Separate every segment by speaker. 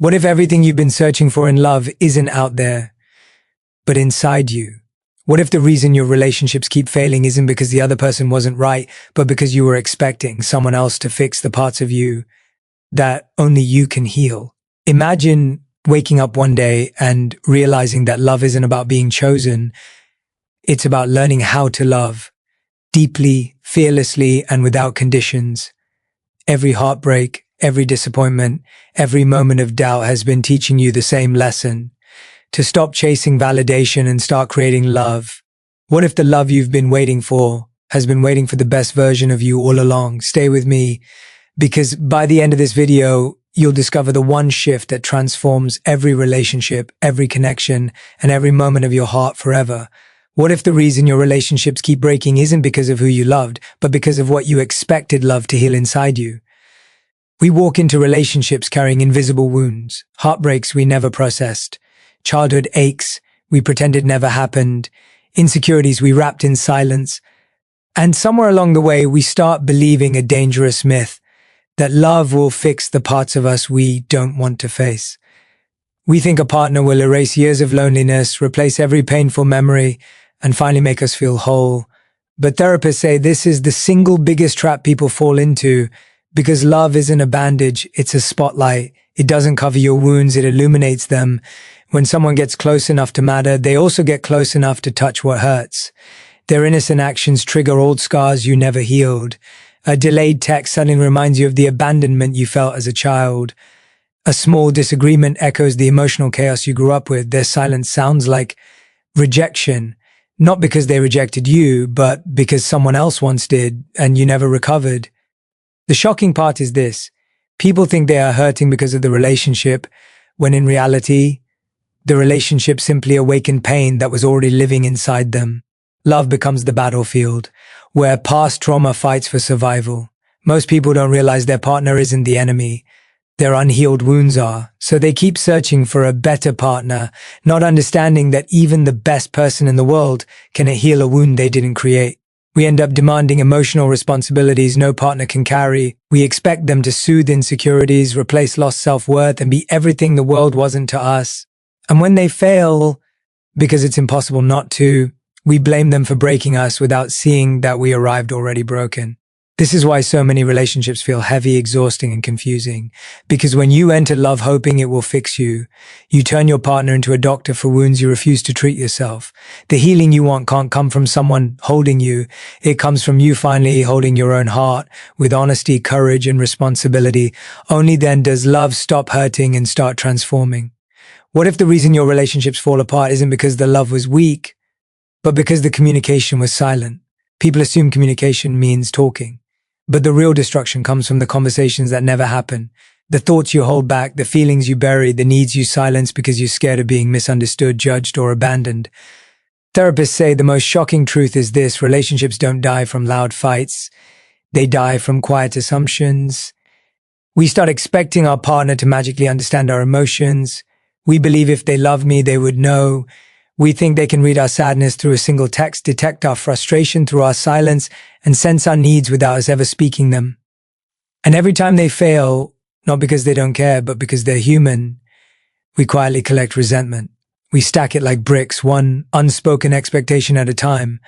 Speaker 1: What if everything you've been searching for in love isn't out there, but inside you? What if the reason your relationships keep failing isn't because the other person wasn't right, but because you were expecting someone else to fix the parts of you that only you can heal? Imagine waking up one day and realizing that love isn't about being chosen. It's about learning how to love deeply, fearlessly, and without conditions. Every heartbreak, every disappointment, every moment of doubt has been teaching you the same lesson: to stop chasing validation and start creating love. What if the love you've been waiting for has been waiting for the best version of you all along? Stay with me, because by the end of this video, you'll discover the one shift that transforms every relationship, every connection, and every moment of your heart forever. What if the reason your relationships keep breaking isn't because of who you loved, but because of what you expected love to heal inside you? We walk into relationships carrying invisible wounds, heartbreaks we never processed, childhood aches we pretended never happened, insecurities we wrapped in silence, and somewhere along the way we start believing a dangerous myth that love will fix the parts of us we don't want to face. We think a partner will erase years of loneliness, replace every painful memory, and finally make us feel whole. But therapists say this is the single biggest trap people fall into, because love isn't a bandage, it's a spotlight. It doesn't cover your wounds, it illuminates them. When someone gets close enough to matter, they also get close enough to touch what hurts. Their innocent actions trigger old scars you never healed. A delayed text suddenly reminds you of the abandonment you felt as a child. A small disagreement echoes the emotional chaos you grew up with. Their silence sounds like rejection, not because they rejected you, but because someone else once did, and you never recovered. The shocking part is this: people think they are hurting because of the relationship, when in reality, the relationship simply awakened pain that was already living inside them. Love becomes the battlefield, where past trauma fights for survival. Most people don't realize their partner isn't the enemy. Their unhealed wounds are. So they keep searching for a better partner, not understanding that even the best person in the world cannot heal a wound they didn't create. We end up demanding emotional responsibilities no partner can carry. We expect them to soothe insecurities, replace lost self-worth, and be everything the world wasn't to us. And when they fail, because it's impossible not to, we blame them for breaking us without seeing that we arrived already broken. This is why so many relationships feel heavy, exhausting, and confusing. Because when you enter love hoping it will fix you, you turn your partner into a doctor for wounds you refuse to treat yourself. The healing you want can't come from someone holding you. It comes from you finally holding your own heart with honesty, courage, and responsibility. Only then does love stop hurting and start transforming. What if the reason your relationships fall apart isn't because the love was weak, but because the communication was silent? People assume communication means talking. But the real destruction comes from the conversations that never happen, the thoughts you hold back, the feelings you bury, the needs you silence because you're scared of being misunderstood, judged, or abandoned. Therapists say the most shocking truth is this: relationships don't die from loud fights. They die from quiet assumptions. We start expecting our partner to magically understand our emotions. We believe if they love me, they would know. We think they can read our sadness through a single text, detect our frustration through our silence, and sense our needs without us ever speaking them. And every time they fail, not because they don't care, but because they're human, we quietly collect resentment. We stack it like bricks, one unspoken expectation at a time,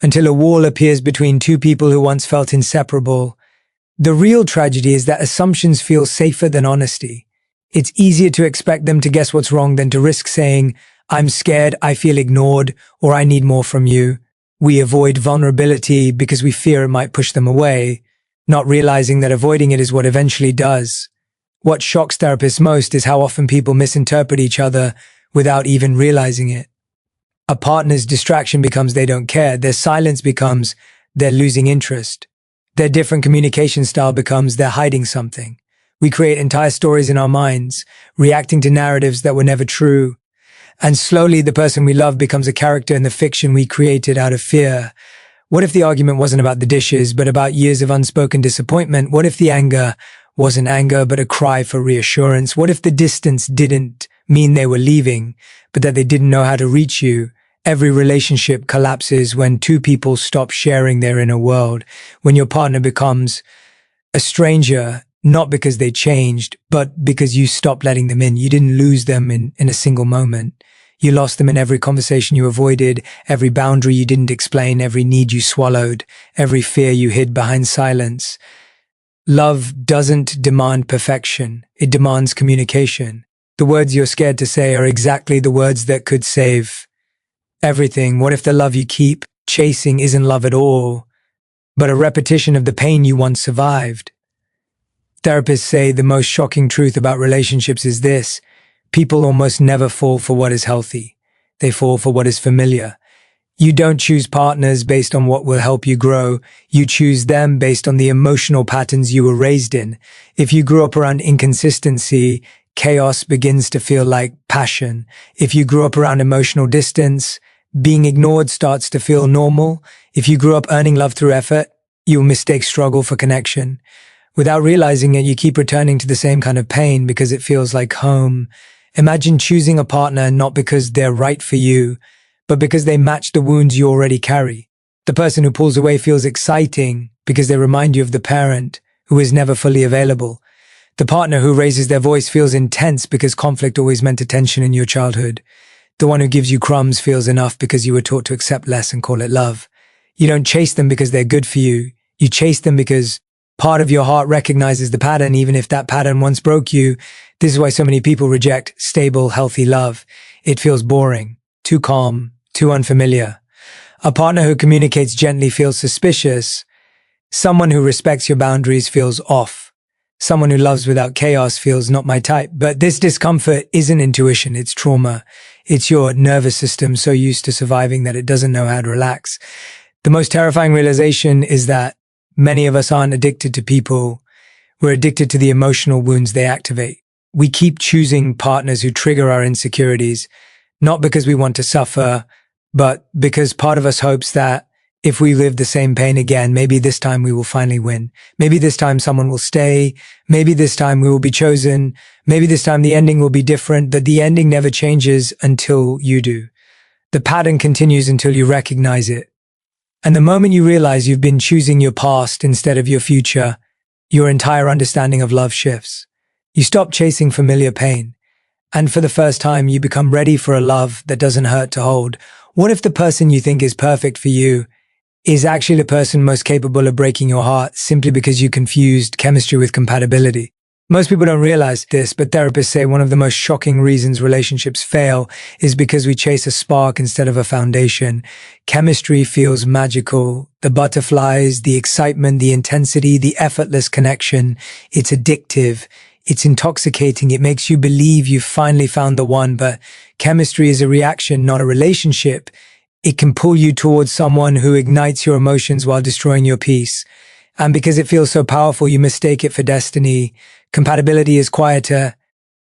Speaker 1: until a wall appears between two people who once felt inseparable. The real tragedy is that assumptions feel safer than honesty. It's easier to expect them to guess what's wrong than to risk saying, "I'm scared, I feel ignored," or "I need more from you." We avoid vulnerability because we fear it might push them away, not realizing that avoiding it is what eventually does. What shocks therapists most is how often people misinterpret each other without even realizing it. A partner's distraction becomes they don't care, their silence becomes they're losing interest. Their different communication style becomes they're hiding something. We create entire stories in our minds, reacting to narratives that were never true. And slowly the person we love becomes a character in the fiction we created out of fear. What if the argument wasn't about the dishes, but about years of unspoken disappointment? What if the anger wasn't anger, but a cry for reassurance? What if the distance didn't mean they were leaving, but that they didn't know how to reach you? Every relationship collapses when two people stop sharing their inner world. When your partner becomes a stranger, not because they changed, but because you stopped letting them in. You didn't lose them in a single moment. You lost them in every conversation you avoided, every boundary you didn't explain, every need you swallowed, every fear you hid behind silence. Love doesn't demand perfection. It demands communication. The words you're scared to say are exactly the words that could save everything. What if the love you keep chasing isn't love at all, but a repetition of the pain you once survived? Therapists say the most shocking truth about relationships is this: people almost never fall for what is healthy. They fall for what is familiar. You don't choose partners based on what will help you grow. You choose them based on the emotional patterns you were raised in. If you grew up around inconsistency, chaos begins to feel like passion. If you grew up around emotional distance, being ignored starts to feel normal. If you grew up earning love through effort, you'll mistake struggle for connection. Without realizing it, you keep returning to the same kind of pain because it feels like home. Imagine choosing a partner not because they're right for you, but because they match the wounds you already carry. The person who pulls away feels exciting because they remind you of the parent who is never fully available. The partner who raises their voice feels intense because conflict always meant attention in your childhood. The one who gives you crumbs feels enough because you were taught to accept less and call it love. You don't chase them because they're good for you. You chase them because part of your heart recognizes the pattern, even if that pattern once broke you. This is why so many people reject stable, healthy love. It feels boring, too calm, too unfamiliar. A partner who communicates gently feels suspicious. Someone who respects your boundaries feels off. Someone who loves without chaos feels not my type. But this discomfort isn't intuition, it's trauma. It's your nervous system so used to surviving that it doesn't know how to relax. The most terrifying realization is that many of us aren't addicted to people. We're addicted to the emotional wounds they activate. We keep choosing partners who trigger our insecurities, not because we want to suffer, but because part of us hopes that if we live the same pain again, maybe this time we will finally win. Maybe this time someone will stay. Maybe this time we will be chosen. Maybe this time the ending will be different, but the ending never changes until you do. The pattern continues until you recognize it. And the moment you realize you've been choosing your past instead of your future, your entire understanding of love shifts. You stop chasing familiar pain. And for the first time, you become ready for a love that doesn't hurt to hold. What if the person you think is perfect for you is actually the person most capable of breaking your heart simply because you confused chemistry with compatibility? Most people don't realize this, but therapists say one of the most shocking reasons relationships fail is because we chase a spark instead of a foundation. Chemistry feels magical. The butterflies, the excitement, the intensity, the effortless connection. It's addictive. It's intoxicating. It makes you believe you've finally found the one, but chemistry is a reaction, not a relationship. It can pull you towards someone who ignites your emotions while destroying your peace. And because it feels so powerful, you mistake it for destiny. Compatibility is quieter.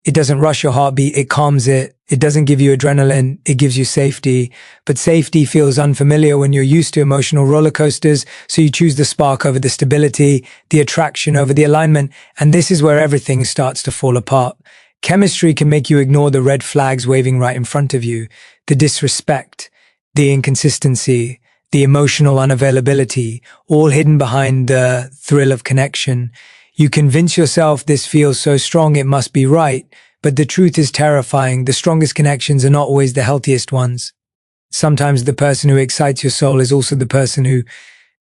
Speaker 1: It doesn't rush your heartbeat. It calms it. It doesn't give you adrenaline. It gives you safety. But safety feels unfamiliar when you're used to emotional roller coasters. So you choose the spark over the stability, the attraction over the alignment. And this is where everything starts to fall apart. Chemistry can make you ignore the red flags waving right in front of you. The disrespect, the inconsistency, the emotional unavailability, all hidden behind the thrill of connection. You convince yourself this feels so strong it must be right, but the truth is terrifying. The strongest connections are not always the healthiest ones. Sometimes the person who excites your soul is also the person who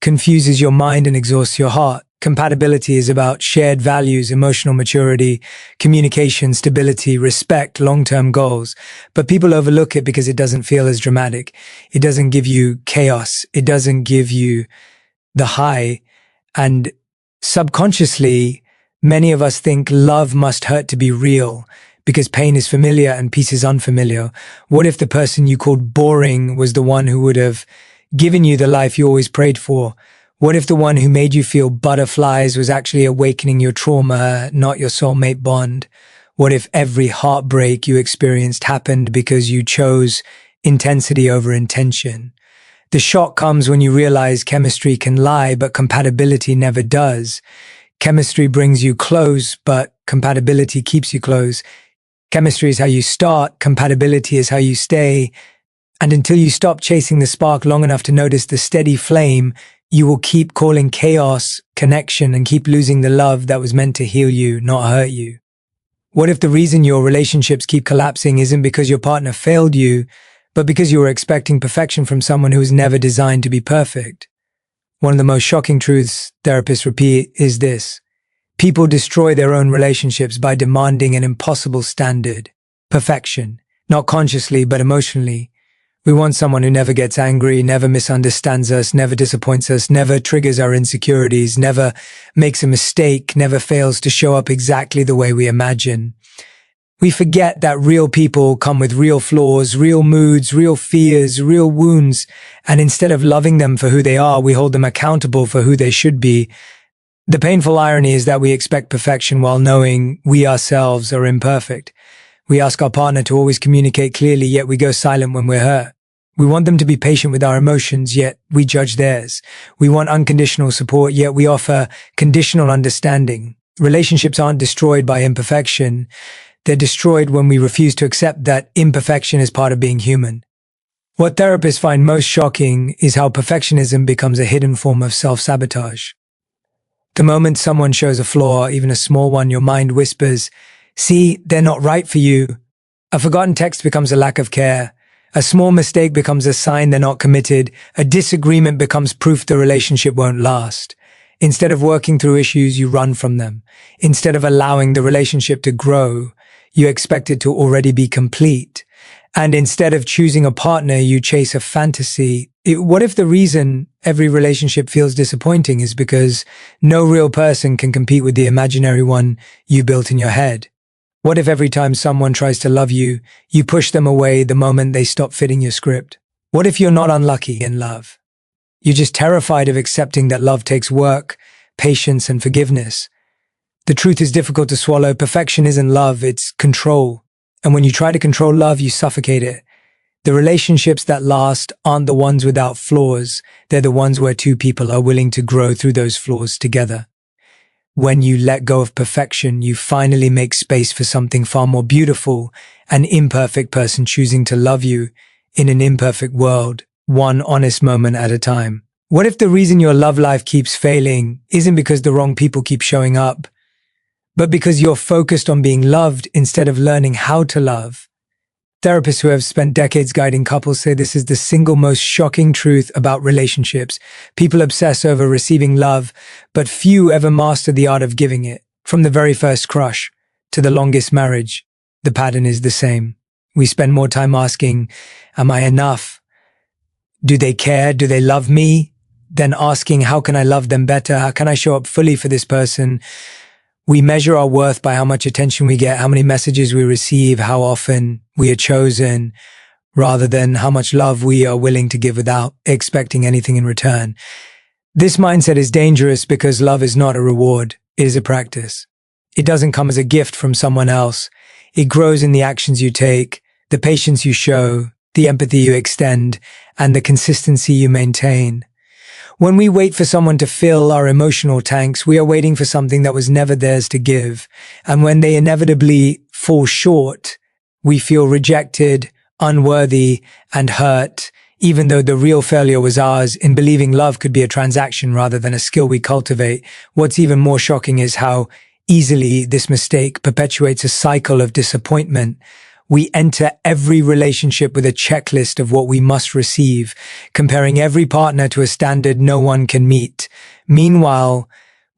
Speaker 1: confuses your mind and exhausts your heart. Compatibility is about shared values, emotional maturity, communication, stability, respect, long-term goals. But people overlook it because it doesn't feel as dramatic. It doesn't give you chaos. It doesn't give you the high. And subconsciously, many of us think love must hurt to be real because pain is familiar and peace is unfamiliar. What if the person you called boring was the one who would have given you the life you always prayed for? What if the one who made you feel butterflies was actually awakening your trauma, not your soulmate bond? What if every heartbreak you experienced happened because you chose intensity over intention? The shock comes when you realize chemistry can lie, but compatibility never does. Chemistry brings you close, but compatibility keeps you close. Chemistry is how you start, compatibility is how you stay. And until you stop chasing the spark long enough to notice the steady flame, you will keep calling chaos connection and keep losing the love that was meant to heal you, not hurt you. What if the reason your relationships keep collapsing isn't because your partner failed you, but because you were expecting perfection from someone who was never designed to be perfect? One of the most shocking truths therapists repeat is this: people destroy their own relationships by demanding an impossible standard, perfection, not consciously but emotionally. We want someone who never gets angry, never misunderstands us, never disappoints us, never triggers our insecurities, never makes a mistake, never fails to show up exactly the way we imagine. We forget that real people come with real flaws, real moods, real fears, real wounds, and instead of loving them for who they are, we hold them accountable for who they should be. The painful irony is that we expect perfection while knowing we ourselves are imperfect. We ask our partner to always communicate clearly, yet we go silent when we're hurt. We want them to be patient with our emotions, yet we judge theirs. We want unconditional support, yet we offer conditional understanding. Relationships aren't destroyed by imperfection. They're destroyed when we refuse to accept that imperfection is part of being human. What therapists find most shocking is how perfectionism becomes a hidden form of self-sabotage. The moment someone shows a flaw, even a small one, your mind whispers, "See, they're not right for you." A forgotten text becomes a lack of care. A small mistake becomes a sign they're not committed. A disagreement becomes proof the relationship won't last. Instead of working through issues, you run from them. Instead of allowing the relationship to grow, you expect it to already be complete. And instead of choosing a partner, you chase a fantasy. What if the reason every relationship feels disappointing is because no real person can compete with the imaginary one you built in your head? What if every time someone tries to love you, you push them away the moment they stop fitting your script? What if you're not unlucky in love? You're just terrified of accepting that love takes work, patience, and forgiveness. The truth is difficult to swallow. Perfection isn't love, it's control. And when you try to control love, you suffocate it. The relationships that last aren't the ones without flaws. They're the ones where two people are willing to grow through those flaws together. When you let go of perfection, you finally make space for something far more beautiful, an imperfect person choosing to love you in an imperfect world, one honest moment at a time. What if the reason your love life keeps failing isn't because the wrong people keep showing up, but because you're focused on being loved instead of learning how to love? Therapists who have spent decades guiding couples say this is the single most shocking truth about relationships. People obsess over receiving love, but few ever master the art of giving it. From the very first crush to the longest marriage, the pattern is the same. We spend more time asking, "Am I enough? Do they care? Do they love me?" than asking, "How can I love them better? How can I show up fully for this person?" We measure our worth by how much attention we get, how many messages we receive, how often we are chosen, rather than how much love we are willing to give without expecting anything in return. This mindset is dangerous because love is not a reward, it is a practice. It doesn't come as a gift from someone else. It grows in the actions you take, the patience you show, the empathy you extend, and the consistency you maintain. When we wait for someone to fill our emotional tanks, we are waiting for something that was never theirs to give. And when they inevitably fall short, we feel rejected, unworthy, and hurt, even though the real failure was ours in believing love could be a transaction rather than a skill we cultivate. What's even more shocking is how easily this mistake perpetuates a cycle of disappointment. We enter every relationship with a checklist of what we must receive, comparing every partner to a standard no one can meet. Meanwhile,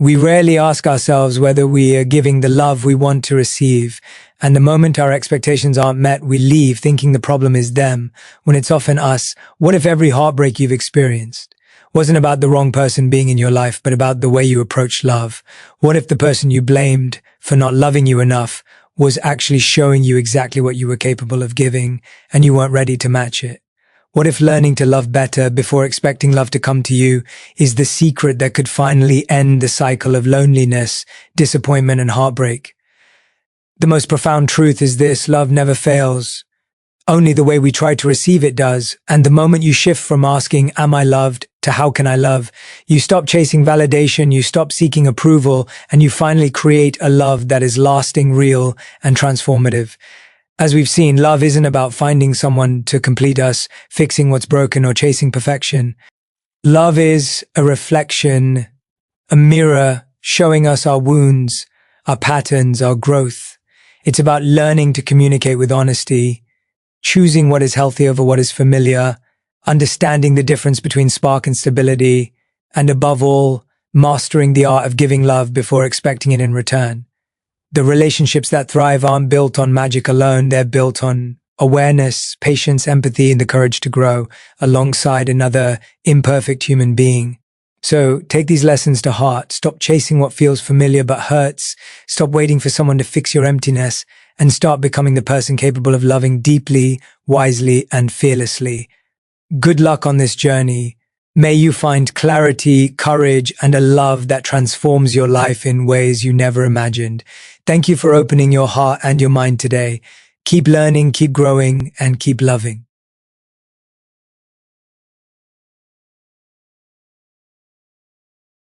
Speaker 1: we rarely ask ourselves whether we are giving the love we want to receive. And the moment our expectations aren't met, we leave thinking the problem is them, when it's often us. What if every heartbreak you've experienced wasn't about the wrong person being in your life, but about the way you approach love? What if the person you blamed for not loving you enough was actually showing you exactly what you were capable of giving, and you weren't ready to match it? What if learning to love better before expecting love to come to you is the secret that could finally end the cycle of loneliness, disappointment, and heartbreak? The most profound truth is this: love never fails. Only the way we try to receive it does. And the moment you shift from asking, "Am I loved?" to "How can I love?", you stop chasing validation, you stop seeking approval, and you finally create a love that is lasting, real, and transformative. As we've seen, love isn't about finding someone to complete us, fixing what's broken, or chasing perfection. Love is a reflection, a mirror showing us our wounds, our patterns, our growth. It's about learning to communicate with honesty, choosing what is healthy over what is familiar, understanding the difference between spark and stability, and above all, mastering the art of giving love before expecting it in return. The relationships that thrive aren't built on magic alone, they're built on awareness, patience, empathy, and the courage to grow alongside another imperfect human being. So take these lessons to heart. Stop chasing what feels familiar but hurts. Stop waiting for someone to fix your emptiness and start becoming the person capable of loving deeply, wisely, and fearlessly. Good luck on this journey. May you find clarity, courage, and a love that transforms your life in ways you never imagined. Thank you for opening your heart and your mind today. Keep learning, keep growing, and keep loving.